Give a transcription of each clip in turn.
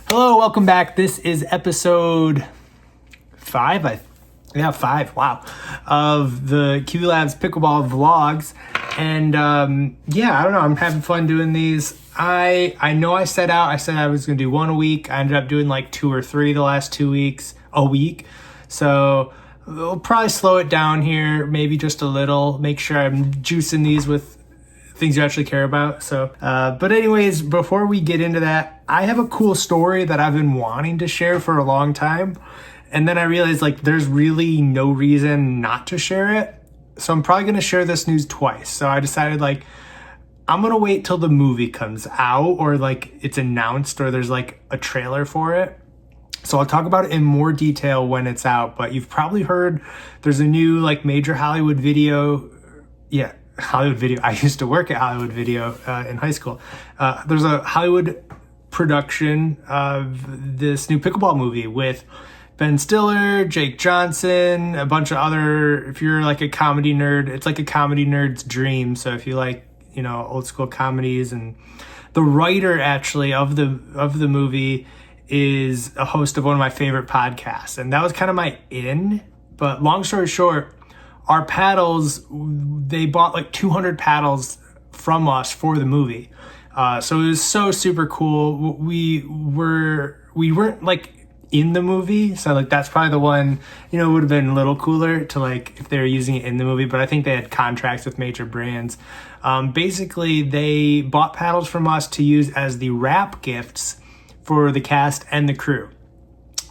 Hello, welcome back. This is episode 5. 5. Wow, of the KiwiLabs Pickleball vlogs. And I don't know. I'm having fun doing these. I know I said I was gonna do one a week. I ended up doing like 2 or 3 the last 2 weeks a week. So we'll probably slow it down here, maybe just a little. Make sure I'm juicing these with things you actually care about. So, but anyways, before we get into that, I have a cool story that I've been wanting to share for a long time. And then I realized like there's really no reason not to share it. So I'm probably going to share this news twice. So I decided like, I'm going to wait till the movie comes out or like it's announced or there's like a trailer for it. So I'll talk about it in more detail when it's out, but you've probably heard there's a new like major Hollywood video. Yeah. Hollywood Video. I used to work at Hollywood Video in high school. There's a Hollywood production of this new pickleball movie with Ben Stiller, Jake Johnson, a bunch of other, if you're like a comedy nerd, it's like a comedy nerd's dream. So if you like, old school comedies, and the writer actually of the movie is a host of one of my favorite podcasts. And that was kind of my in, but long story short, our paddles, they bought like 200 paddles from us for the movie. So it was so super cool. We weren't like in the movie. So like, that's probably the one, it would have been a little cooler to like, if they were using it in the movie, but I think they had contracts with major brands. Basically they bought paddles from us to use as the wrap gifts for the cast and the crew.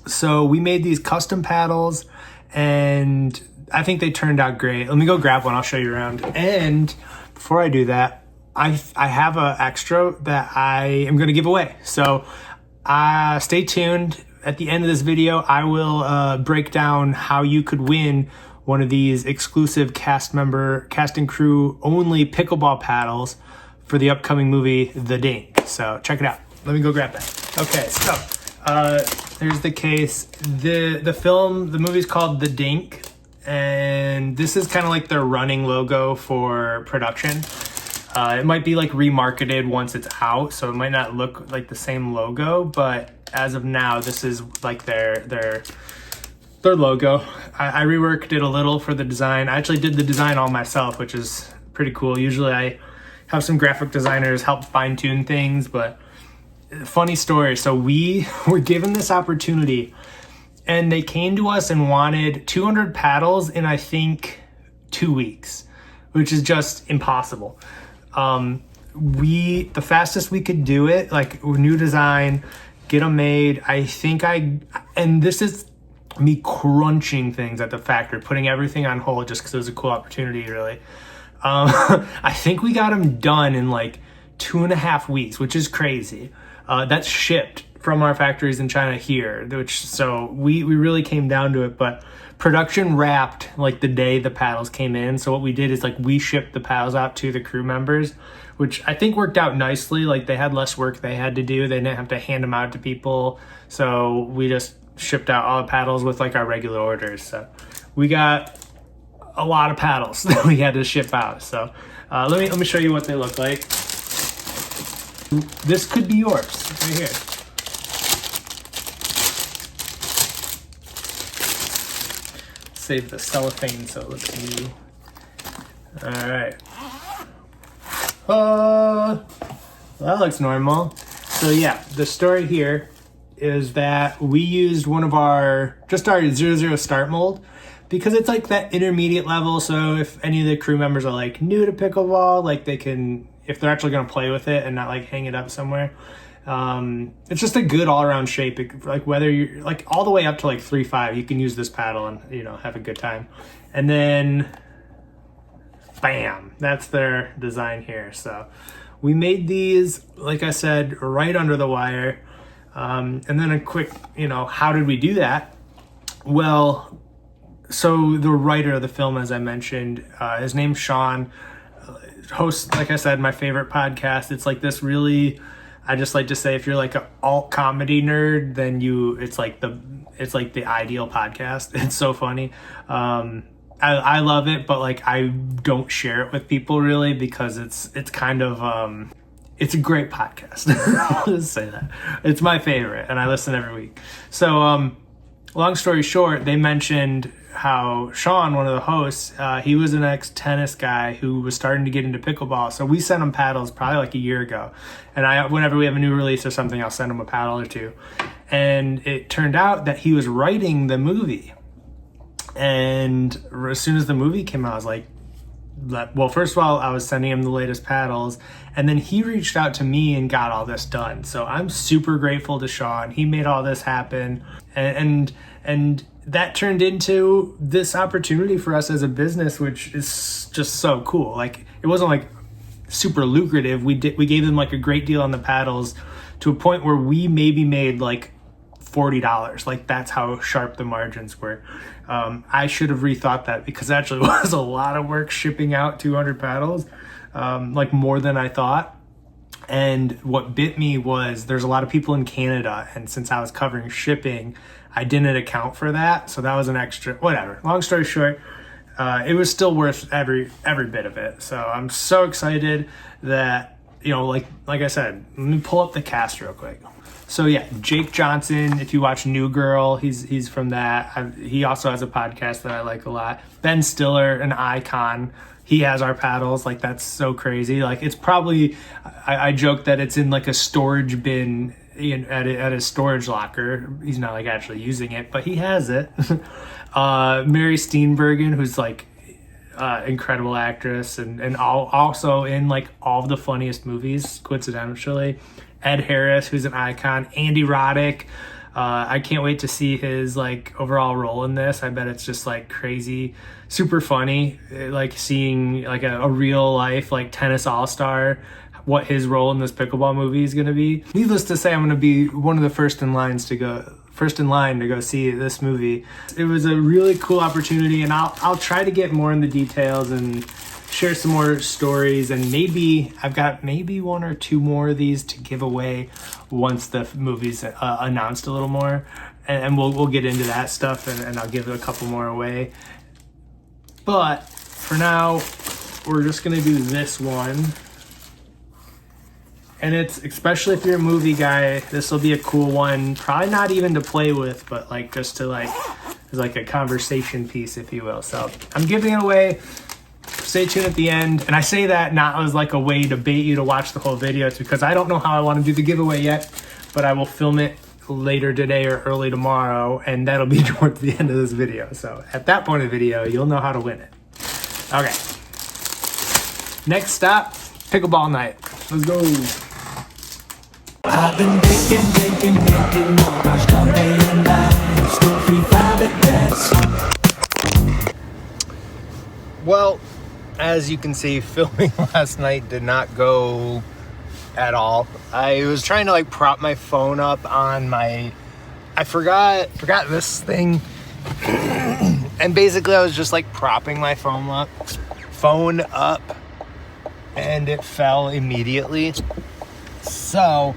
So we made these custom paddles and I think they turned out great. Let me go grab one. I'll show you around. And before I do that, I have an extra that I am going to give away. So stay tuned. At the end of this video, I will break down how you could win one of these exclusive cast and crew only pickleball paddles for the upcoming movie, The Dink. So check it out. Let me go grab that. Okay, so there's the case. The movie's called The Dink. And this is kind of like their running logo for production. It might be like remarketed once it's out, so it might not look like the same logo, but as of now, this is like their logo. I reworked it a little for the design. I actually did the design all myself, which is pretty cool. Usually I have some graphic designers help fine tune things, but funny story. So we were given this opportunity and they came to us and wanted 200 paddles in, I think, 2 weeks, which is just impossible. The fastest we could do it, like new design, get them made. And this is me crunching things at the factory, putting everything on hold just because it was a cool opportunity, really. I think we got them done in like 2.5 weeks, which is crazy. That's shipped from our factories in China here, so we really came down to it, but production wrapped like the day the paddles came in. So what we did is like we shipped the paddles out to the crew members, which I think worked out nicely. Like they had less work they had to do. They didn't have to hand them out to people. So we just shipped out all the paddles with like our regular orders. So we got a lot of paddles that we had to ship out. So let me show you what they look like. This could be yours right here. Save the cellophane so it looks new. All right. Well, that looks normal. So yeah, the story here is that we used one of our 0-0 start mold because it's like that intermediate level. So if any of the crew members are like new to pickleball, like they can, if they're actually going to play with it and not like hang it up somewhere. It's just a good all-around shape. Like whether you're like all the way up to like 3.5, you can use this paddle and have a good time. And then bam, that's their design here. So we made these, like I said, right under the wire. And then a quick, how did we do that? Well, so the writer of the film, as I mentioned, his name's Sean, hosts, like I said, my favorite podcast. It's like this really, I just like to say, if you're like an alt comedy nerd, then it's like the ideal podcast. It's so funny. I love it, but like I don't share it with people really because it's kind of it's a great podcast. I'll just say that. It's my favorite, and I listen every week. So, long story short, they mentioned how Sean, one of the hosts, he was an ex-tennis guy who was starting to get into pickleball. So we sent him paddles probably like a year ago. And whenever we have a new release or something, I'll send him a paddle or two. And it turned out that he was writing the movie. And as soon as the movie came out, I was like, well, first of all, I was sending him the latest paddles, and then he reached out to me and got all this done. So I'm super grateful to Sean. He made all this happen, and that turned into this opportunity for us as a business, which is just so cool. Like, it wasn't like super lucrative. We gave them like a great deal on the paddles to a point where we maybe made like $40. Like, that's how sharp the margins were. I should have rethought that, because it actually was a lot of work shipping out 200 paddles, like more than I thought. And what bit me was there's a lot of people in Canada, and since I was covering shipping, I didn't account for that. So that was an extra, whatever. Long story short, it was still worth every bit of it. So I'm so excited that, like I said, let me pull up the cast real quick. So yeah, Jake Johnson, if you watch New Girl, he's from that. He also has a podcast that I like a lot. Ben Stiller, an icon. He has our paddles. Like, that's so crazy. Like, it's probably, I joke that it's in like a storage bin at a storage locker. He's not like actually using it, but he has it. Mary Steenburgen, who's like incredible actress and also in like all of the funniest movies, coincidentally. Ed Harris, who's an icon. Andy Roddick. I can't wait to see his like overall role in this. I bet it's just like crazy, super funny. Like seeing like a real life like tennis all-star, what his role in this pickleball movie is going to be. Needless to say, I'm going to be one of the first in line to go see this movie. It was a really cool opportunity, and I'll try to get more in the details and share some more stories, and maybe I've got one or two more of these to give away once the movie's announced a little more, and we'll get into that stuff, and I'll give a couple more away. But for now, we're just gonna do this one, and it's, especially if you're a movie guy, this will be a cool one. Probably not even to play with, but like just to like, as like a conversation piece, if you will. So I'm giving it away. Stay tuned at the end. And I say that not as like a way to bait you to watch the whole video. It's because I don't know how I want to do the giveaway yet, but I will film it later today or early tomorrow, and that'll be towards the end of this video. So at that point of the video, you'll know how to win it. Okay. Next stop, pickleball night. Let's go. I've been thinking, oh gosh, come and lie. Still 3-5 at best. Well, as you can see, filming last night did not go at all. I was trying to like prop my phone up on I forgot this thing. And basically I was just like propping my phone up and it fell immediately. So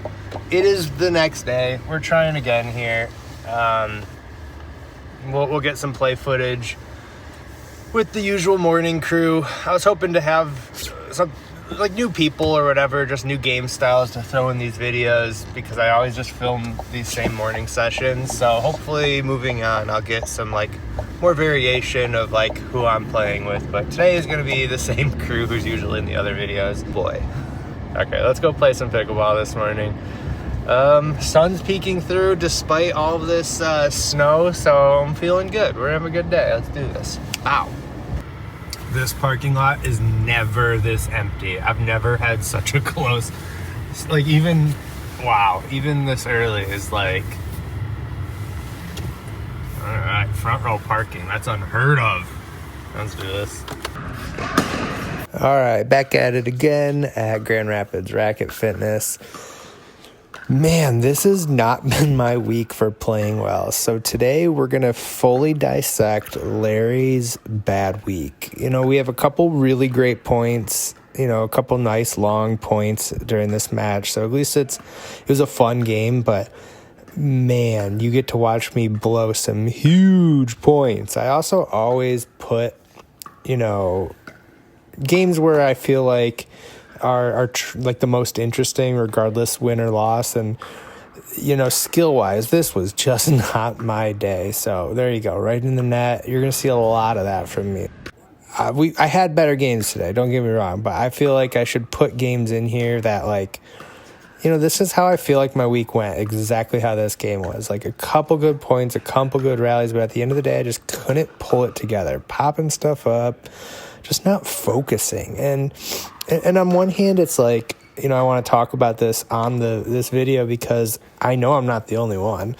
it is the next day. We're trying again here. We'll get some play footage with the usual morning crew. I was hoping to have some like new people or whatever, just new game styles to throw in these videos, because I always just film these same morning sessions. So hopefully moving on, I'll get some like more variation of like who I'm playing with. But today is going to be the same crew who's usually in the other videos. Boy. Okay, let's go play some pickleball this morning. Sun's peeking through despite all of this snow, so I'm feeling good. We're having a good day. Let's do this. Ow. This parking lot is never this empty. I've never had such a close, like even this early is like, all right, front row parking. That's unheard of. Let's do this. All right, back at it again at Grand Rapids Racket Fitness. Man, this has not been my week for playing well. So today we're going to fully dissect Larry's bad week. You know, we have a couple really great points, a couple nice long points during this match. So at least it was a fun game, but man, you get to watch me blow some huge points. I also always put, games where I feel like are like the most interesting, regardless win or loss. And skill wise, this was just not my day. So there you go, right in the net. You're gonna see a lot of that from me. I had better games today, don't get me wrong, but I feel like I should put games in here that, like, this is how I feel like my week went, exactly how this game was. Like, a couple good points, a couple good rallies, but at the end of the day, I just couldn't pull it together. Popping stuff up, just not focusing. And on one hand, it's like, I want to talk about this on this video because I know I'm not the only one.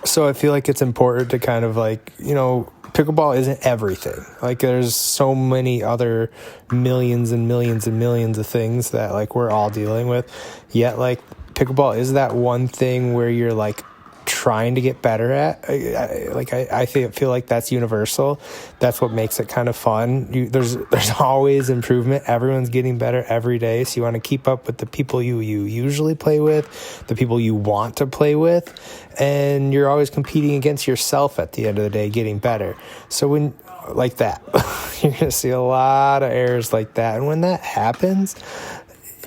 So I feel like it's important to kind of, like, pickleball isn't everything. Like, there's so many other millions and millions and millions of things that, like, we're all dealing with. Yet, like, pickleball is that one thing where you're, like, trying to get better at. I feel like that's universal. That's what makes it kind of fun. There's always improvement. Everyone's getting better every day. So you want to keep up with the people you usually play with, the people you want to play with, and you're always competing against yourself at the end of the day, getting better. So when like that, you're going to see a lot of errors like that. And when that happens,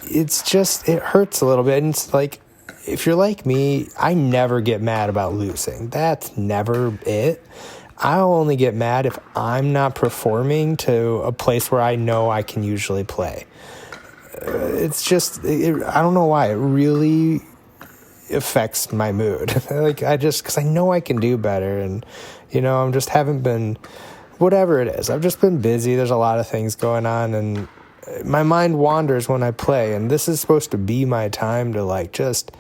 it hurts a little bit. And it's like, if you're like me, I never get mad about losing. That's never it. I'll only get mad if I'm not performing to a place where I know I can usually play. It's just, I don't know why. It really affects my mood. Because I know I can do better. And, I'm just haven't been, whatever it is. I've just been busy. There's a lot of things going on. And my mind wanders when I play, and this is supposed to be my time to, like, just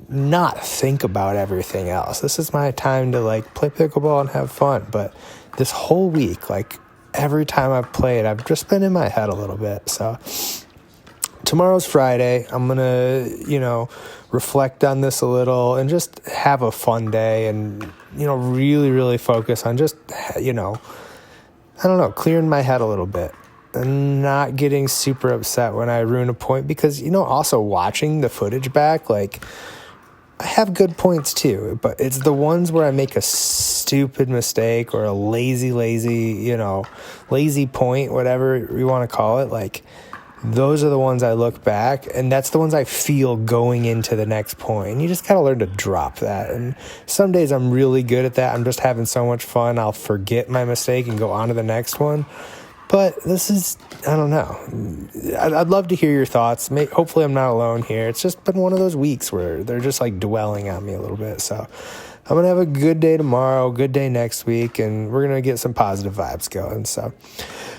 not think about everything else. This is my time to, like, play pickleball and have fun. But this whole week, like, every time I've played, I've just been in my head a little bit. So tomorrow's Friday. I'm gonna, reflect on this a little and just have a fun day and, really, really focus on just, clearing my head a little bit. And not getting super upset when I ruin a point because, also watching the footage back, like, I have good points too, but it's the ones where I make a stupid mistake or a lazy point, whatever you want to call it. Like, those are the ones I look back, and that's the ones I feel going into the next point. And you just got to learn to drop that. And some days I'm really good at that. I'm just having so much fun. I'll forget my mistake and go on to the next one. But this is, I don't know. I'd love to hear your thoughts. Hopefully I'm not alone here. It's just been one of those weeks where they're just, like, dwelling on me a little bit. So I'm going to have a good day tomorrow, good day next week, and we're going to get some positive vibes going. So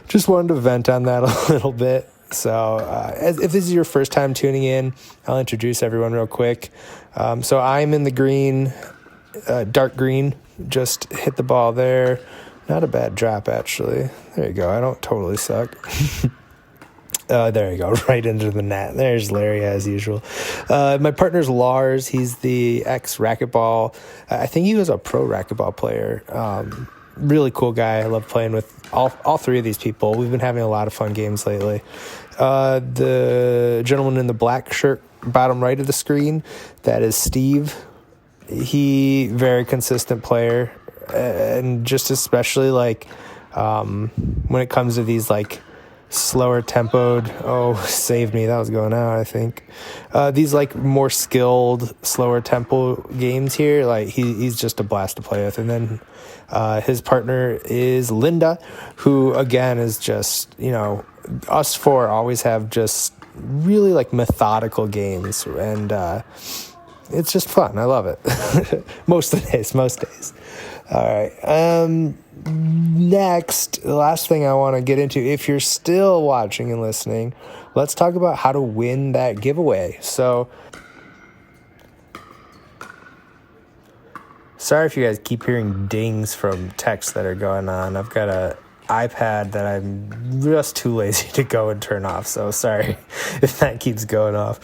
just wanted to vent on that a little bit. So if this is your first time tuning in, I'll introduce everyone real quick. So I'm in the green, dark green. Just hit the ball there. Not a bad drop, actually. There you go. I don't totally suck. There you go. Right into the net. There's Larry, as usual. My partner's Lars. He's the ex-racquetball. I think he was a pro racquetball player. Really cool guy. I love playing with all three of these people. We've been having a lot of fun games lately. The gentleman in the black shirt, bottom right of the screen, that is Steve. He, very consistent player. And just especially, like, when it comes to these, like, slower tempoed, saved me, that was going out, I think. These, like, more skilled, slower tempo games here, like, he's just a blast to play with. And then his partner is Linda, who, again, is just, us four always have just really, like, methodical games. And it's just fun. I love it. Most days. All right. Next, the last thing I want to get into, if you're still watching and listening, let's talk about how to win that giveaway. So, sorry if you guys keep hearing dings from texts that are going on. I've got a iPad that I'm just too lazy to go and turn off, so sorry if that keeps going off.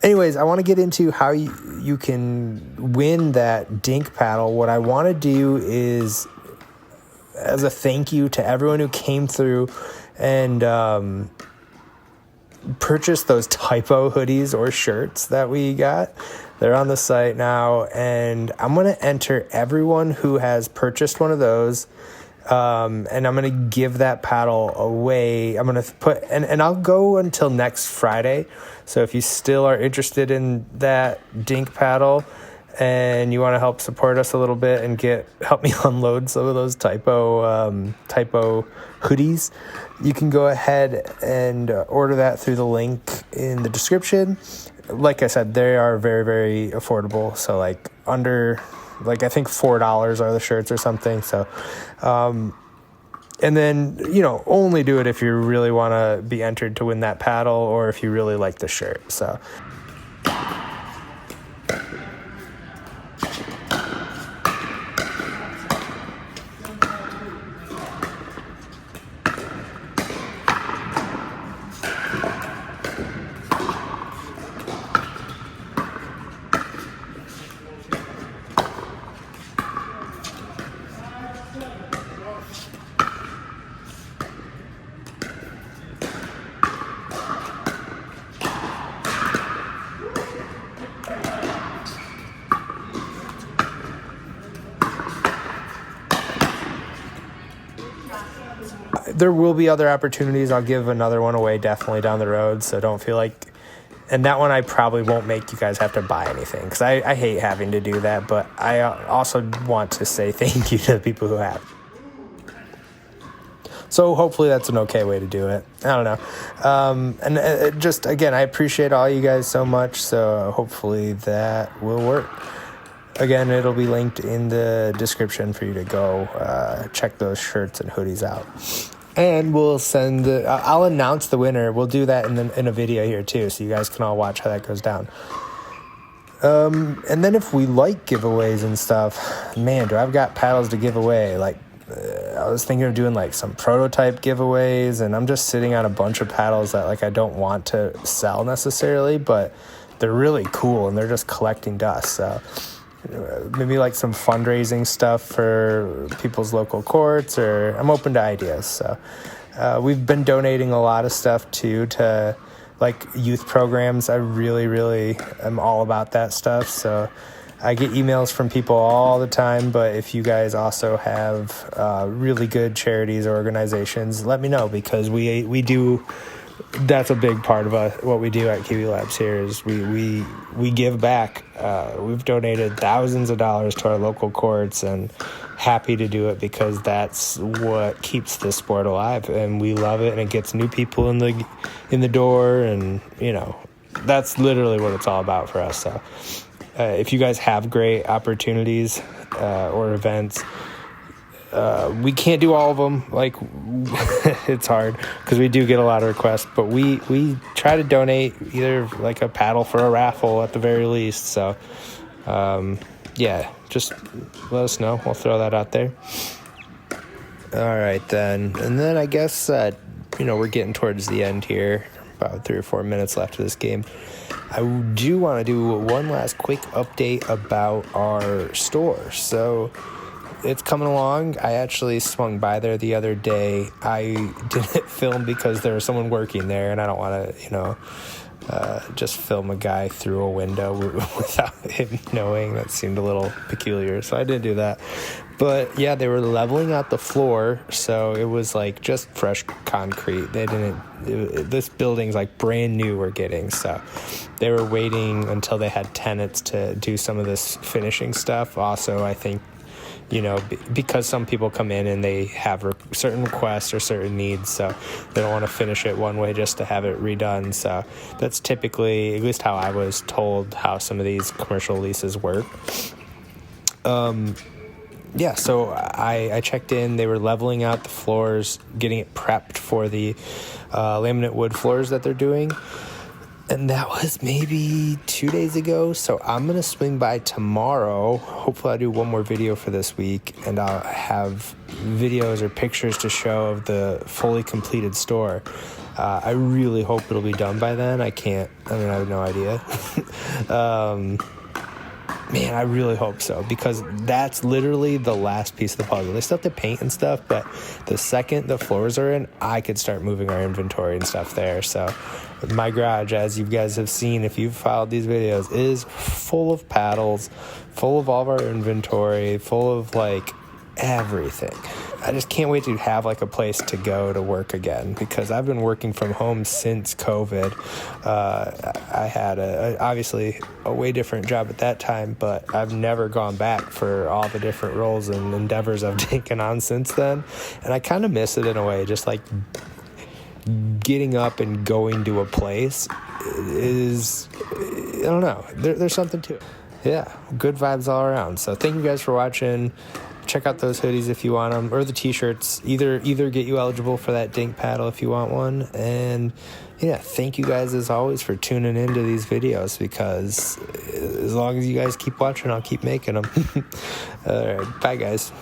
Anyways, I want to get into how you can win that Dink paddle. What I want to do is, as a thank you to everyone who came through and purchased those typo hoodies or shirts that we got. They're on the site now, and I'm going to enter everyone who has purchased one of those And I'm going to give that paddle away. I'm going to put, and I'll go until next Friday. So if you still are interested in that Dink paddle and you want to help support us a little bit and help me unload some of those typo hoodies, you can go ahead and order that through the link in the description. Like I said, they are very, very affordable. So like under, like I think $4 are the shirts or something. So, and then, only do it if you really want to be entered to win that paddle or if you really like the shirt. So. There will be other opportunities. I'll give another one away definitely down the road, so don't feel like... And that one I probably won't make you guys have to buy anything, because I hate having to do that, but I also want to say thank you to the people who have. So hopefully that's an okay way to do it. I don't know. And just, again, I appreciate all you guys so much, so hopefully that will work. Again, it'll be linked in the description for you to go check those shirts and hoodies out. And we'll I'll announce the winner. We'll do that in a video here too, so you guys can all watch how that goes down. And then if we like giveaways and stuff, man, I've got paddles to give away. Like, I was thinking of doing like some prototype giveaways, and I'm just sitting on a bunch of paddles that like I don't want to sell necessarily, but they're really cool and they're just collecting dust. So maybe like some fundraising stuff for people's local courts, or I'm open to ideas. So we've been donating a lot of stuff too to like youth programs. I really, really am all about that stuff. So I get emails from people all the time, but if you guys also have really good charities or organizations, let me know, because we do. That's a big part of what we do at KiwiLabs here is we give back. We've donated thousands of dollars to our local courts, and happy to do it because that's what keeps this sport alive, and we love it, and it gets new people in the door, and that's literally what it's all about for us. So if you guys have great opportunities or events, we can't do all of them. Like, it's hard because we do get a lot of requests, but we try to donate either like a paddle for a raffle at the very least. So, yeah, just let us know. We'll throw that out there. All right, then. And then I guess, we're getting towards the end here. About 3 or 4 minutes left of this game. I do want to do one last quick update about our store. So it's coming along. I actually swung by there the other day. I didn't film because there was someone working there, and I don't want to, just film a guy through a window without him knowing. That seemed a little peculiar, so I didn't do that. But yeah, they were leveling out the floor, so it was like just fresh concrete. This building's like brand new we're getting, so they were waiting until they had tenants to do some of this finishing stuff. Also, I think, because some people come in and they have certain requests or certain needs, so they don't want to finish it one way just to have it redone. So that's typically, at least how I was told, how some of these commercial leases work. Yeah, so I checked in. They were leveling out the floors, getting it prepped for the laminate wood floors that they're doing. And that was maybe 2 days ago. So I'm going to swing by tomorrow. Hopefully I'll do one more video for this week, and I'll have videos or pictures to show of the fully completed store. I really hope it'll be done by then. I have no idea. Man, I really hope so, because that's literally the last piece of the puzzle. They still have to paint and stuff, but the second the floors are in, I could start moving our inventory and stuff there. So my garage, as you guys have seen if you've followed these videos, is full of paddles, full of all of our inventory, full of like everything. I just can't wait to have like a place to go to work again, because I've been working from home since COVID. I had obviously a way different job at that time, but I've never gone back for all the different roles and endeavors I've taken on since then. And I kind of miss it in a way, just like getting up and going to a place is, I don't know, there's something to it. Yeah, good vibes all around. So thank you guys for watching. Check out those hoodies if you want them, or the t-shirts. Either get you eligible for that Dink paddle if you want one. And yeah, thank you guys as always for tuning into these videos, because as long as you guys keep watching, I'll keep making them. All right, bye guys.